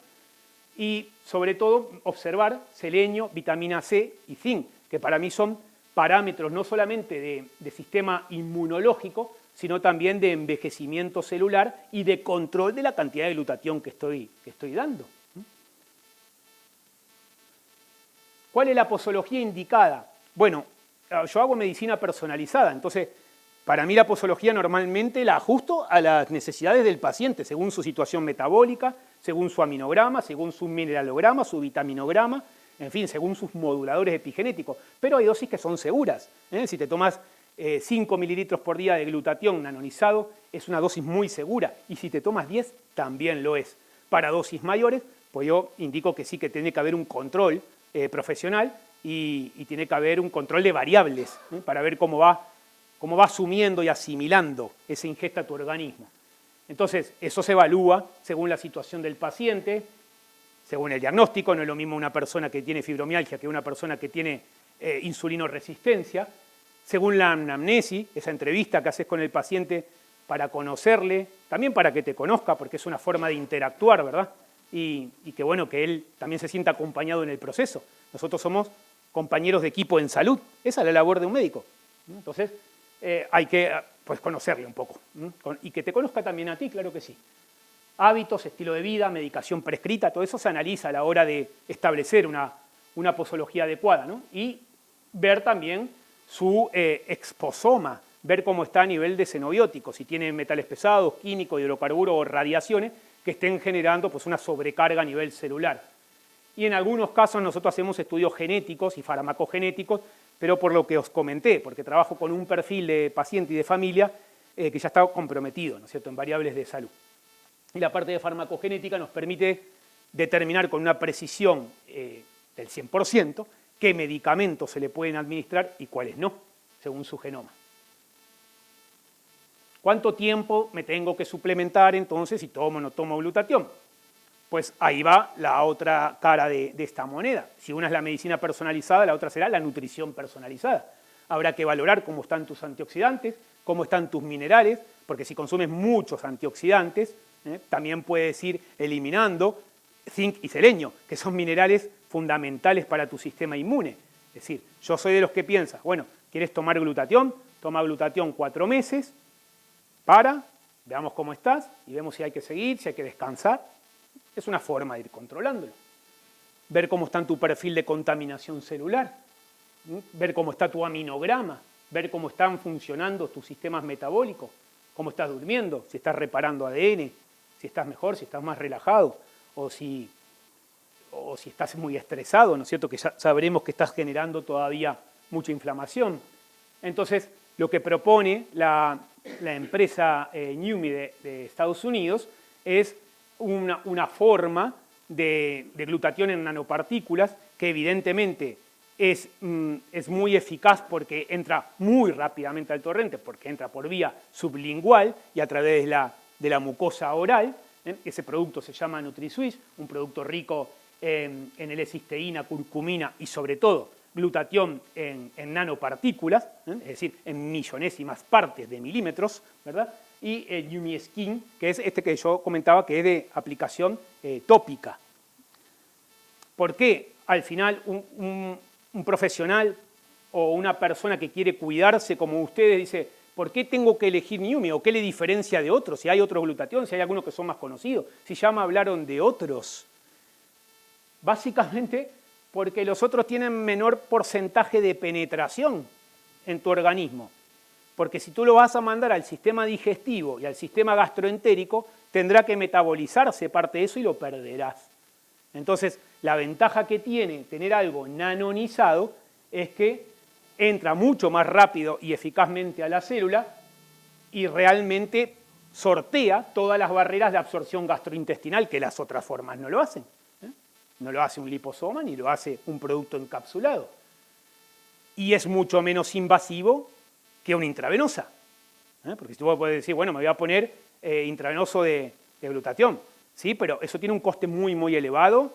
Y sobre todo observar selenio, vitamina C y zinc, que para mí son parámetros no solamente de sistema inmunológico, sino también de envejecimiento celular y de control de la cantidad de glutatión que estoy dando. ¿Cuál es la posología indicada? Bueno, yo hago medicina personalizada, entonces para mí la posología normalmente la ajusto a las necesidades del paciente, según su situación metabólica, según su aminograma, según su mineralograma, su vitaminograma, en fin, según sus moduladores epigenéticos. Pero hay dosis que son seguras. Si te tomas 5 mililitros por día de glutatión nanonizado, es una dosis muy segura. Y si te tomas 10, también lo es. Para dosis mayores, pues yo indico que sí que tiene que haber un control profesional y tiene que haber un control de variables para ver cómo va asumiendo y asimilando esa ingesta a tu organismo. Entonces, eso se evalúa según la situación del paciente, según el diagnóstico. No es lo mismo una persona que tiene fibromialgia que una persona que tiene insulinoresistencia, según la anamnesis, esa entrevista que haces con el paciente para conocerle, también para que te conozca, porque es una forma de interactuar, ¿verdad? Y que bueno, que él también se sienta acompañado en el proceso. Nosotros somos compañeros de equipo en salud, esa es la labor de un médico. Entonces, hay que pues, conocerle un poco, y que te conozca también a ti, claro que sí. Hábitos, estilo de vida, medicación prescrita, todo eso se analiza a la hora de establecer una posología adecuada, ¿no? Y ver también su exposoma, ver cómo está a nivel de xenobióticos, si tiene metales pesados, químicos, hidrocarburos o radiaciones que estén generando pues, una sobrecarga a nivel celular. Y en algunos casos nosotros hacemos estudios genéticos y farmacogenéticos, pero por lo que os comenté, porque trabajo con un perfil de paciente y de familia que ya está comprometido, ¿no es cierto?, en variables de salud. Y la parte de farmacogenética nos permite determinar con una precisión del 100% qué medicamentos se le pueden administrar y cuáles no, según su genoma. ¿Cuánto tiempo me tengo que suplementar entonces si tomo o no tomo glutatión? Pues ahí va la otra cara de esta moneda. Si una es la medicina personalizada, la otra será la nutrición personalizada. Habrá que valorar cómo están tus antioxidantes, cómo están tus minerales, porque si consumes muchos antioxidantes, también puedes ir eliminando zinc y selenio, que son minerales fundamentales para tu sistema inmune. Es decir, yo soy de los que piensa, bueno, ¿quieres tomar glutatión? Toma glutatión 4 meses, veamos cómo estás y vemos si hay que seguir, si hay que descansar. Es una forma de ir controlándolo. Ver cómo está tu perfil de contaminación celular, ver cómo está tu aminograma, ver cómo están funcionando tus sistemas metabólicos, cómo estás durmiendo, si estás reparando ADN, si estás mejor, si estás más relajado, o si estás muy estresado, ¿no es cierto? Que ya sabremos que estás generando todavía mucha inflamación. Entonces, lo que propone la empresa NUMI de Estados Unidos es una forma de glutatión en nanopartículas que evidentemente es muy eficaz porque entra muy rápidamente al torrente, porque entra por vía sublingual y a través de la mucosa oral. Ese producto se llama NutriSwiss, un producto rico en L-cisteína, curcumina y sobre todo glutatión en nanopartículas, es decir, en millonésimas partes de milímetros, ¿verdad? Y el NUMI Skin, que es este que yo comentaba que es de aplicación tópica. ¿Por qué al final un profesional o una persona que quiere cuidarse como ustedes dice, ¿por qué tengo que elegir NUMI? ¿O qué le diferencia de otros? Si hay otro glutatión, si hay algunos que son más conocidos, si ya me hablaron de otros. Básicamente porque los otros tienen menor porcentaje de penetración en tu organismo. Porque si tú lo vas a mandar al sistema digestivo y al sistema gastroentérico, tendrá que metabolizarse parte de eso y lo perderás. Entonces, la ventaja que tiene tener algo nanonizado es que entra mucho más rápido y eficazmente a la célula y realmente sortea todas las barreras de absorción gastrointestinal que las otras formas no lo hacen. No lo hace un liposoma ni lo hace un producto encapsulado. Y es mucho menos invasivo que una intravenosa. Porque si tú puedes decir, bueno, me voy a poner intravenoso de glutatión. Sí, pero eso tiene un coste muy, muy elevado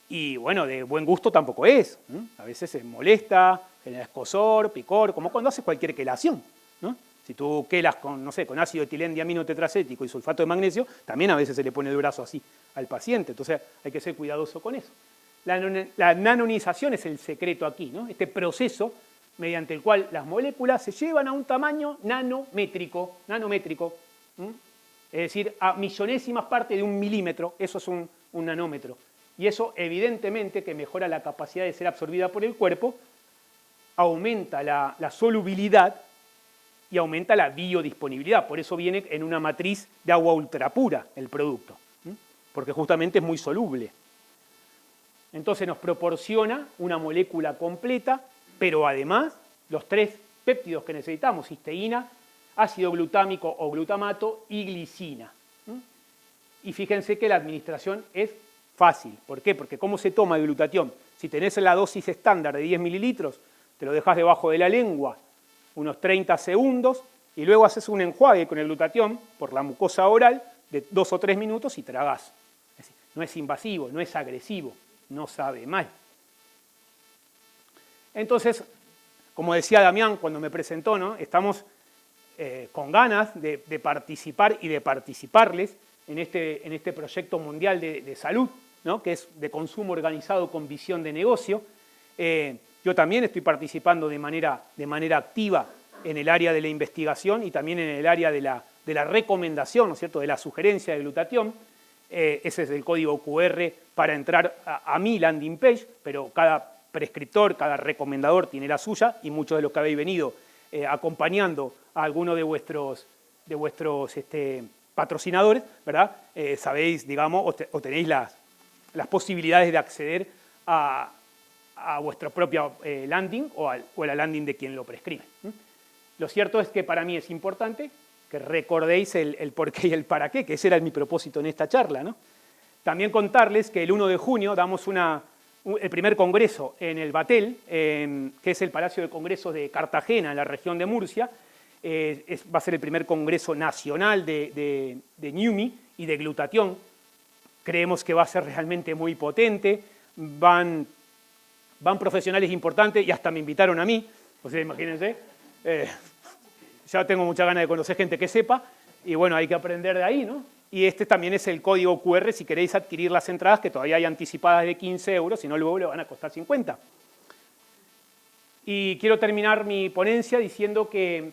y, bueno, de buen gusto tampoco es. A veces se molesta, genera escozor, picor, como cuando haces cualquier quelación, ¿no? Si tú quelas con, no sé, con ácido etilendiamino tetracético y sulfato de magnesio, también a veces se le pone el brazo así al paciente. Entonces hay que ser cuidadoso con eso. La nanonización es el secreto aquí, ¿no? Este proceso mediante el cual las moléculas se llevan a un tamaño nanométrico. Es decir, a millonésimas partes de un milímetro, eso es un nanómetro. Y eso evidentemente que mejora la capacidad de ser absorbida por el cuerpo, aumenta la solubilidad y aumenta la biodisponibilidad. Por eso viene en una matriz de agua ultrapura el producto, porque justamente es muy soluble. Entonces nos proporciona una molécula completa, pero además los 3 péptidos que necesitamos, cisteína, ácido glutámico o glutamato y glicina. Y fíjense que la administración es fácil. ¿Por qué? Porque ¿cómo se toma el glutatión? Si tenés la dosis estándar de 10 mililitros, te lo dejas debajo de la lengua unos 30 segundos y luego haces un enjuague con el glutatión por la mucosa oral de 2 o 3 minutos y tragás. Es decir, no es invasivo, no es agresivo, no sabe mal. Entonces, como decía Damián cuando me presentó, ¿no? Estamos con ganas de participar y de participarles en este proyecto mundial de salud, ¿no? Que es de consumo organizado con visión de negocio. Yo también estoy participando de manera activa en el área de la investigación y también en el área de la recomendación, ¿no es cierto?, de la sugerencia de glutatión. Ese es el código QR para entrar a mi landing page, pero cada prescriptor, cada recomendador tiene la suya y muchos de los que habéis venido acompañando a alguno de vuestros patrocinadores, ¿verdad? Sabéis, digamos, o tenéis las posibilidades de acceder a vuestra propia landing o a la landing de quien lo prescribe. Lo cierto es que para mí es importante que recordéis el por qué y el para qué, que ese era mi propósito en esta charla, ¿no? También contarles que el 1 de junio damos el primer congreso en el Batel, que es el Palacio de Congresos de Cartagena, en la región de Murcia. Va a ser el primer congreso nacional de NUMI y de glutatión. Creemos que va a ser realmente muy potente. Van profesionales importantes y hasta me invitaron a mí. O sea, imagínense. Ya tengo mucha ganas de conocer gente que sepa. Y bueno, hay que aprender de ahí, ¿no? Y este también es el código QR si queréis adquirir las entradas, que todavía hay anticipadas de 15 euros, si no luego le van a costar 50. Y quiero terminar mi ponencia diciendo que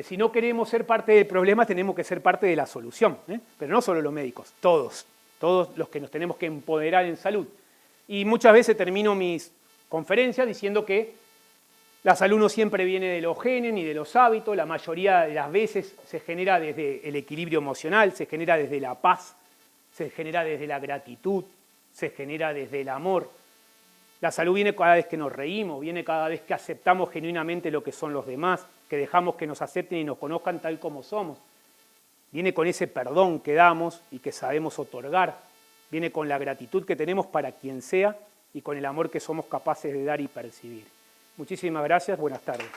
si no queremos ser parte del problema, tenemos que ser parte de la solución. Pero no solo los médicos, todos los que nos tenemos que empoderar en salud. Y muchas veces termino mis conferencias diciendo que la salud no siempre viene de los genes ni de los hábitos, la mayoría de las veces se genera desde el equilibrio emocional, se genera desde la paz, se genera desde la gratitud, se genera desde el amor. La salud viene cada vez que nos reímos, viene cada vez que aceptamos genuinamente lo que son los demás, que dejamos que nos acepten y nos conozcan tal como somos. Viene con ese perdón que damos y que sabemos otorgar. Viene con la gratitud que tenemos para quien sea y con el amor que somos capaces de dar y percibir. Muchísimas gracias, buenas tardes.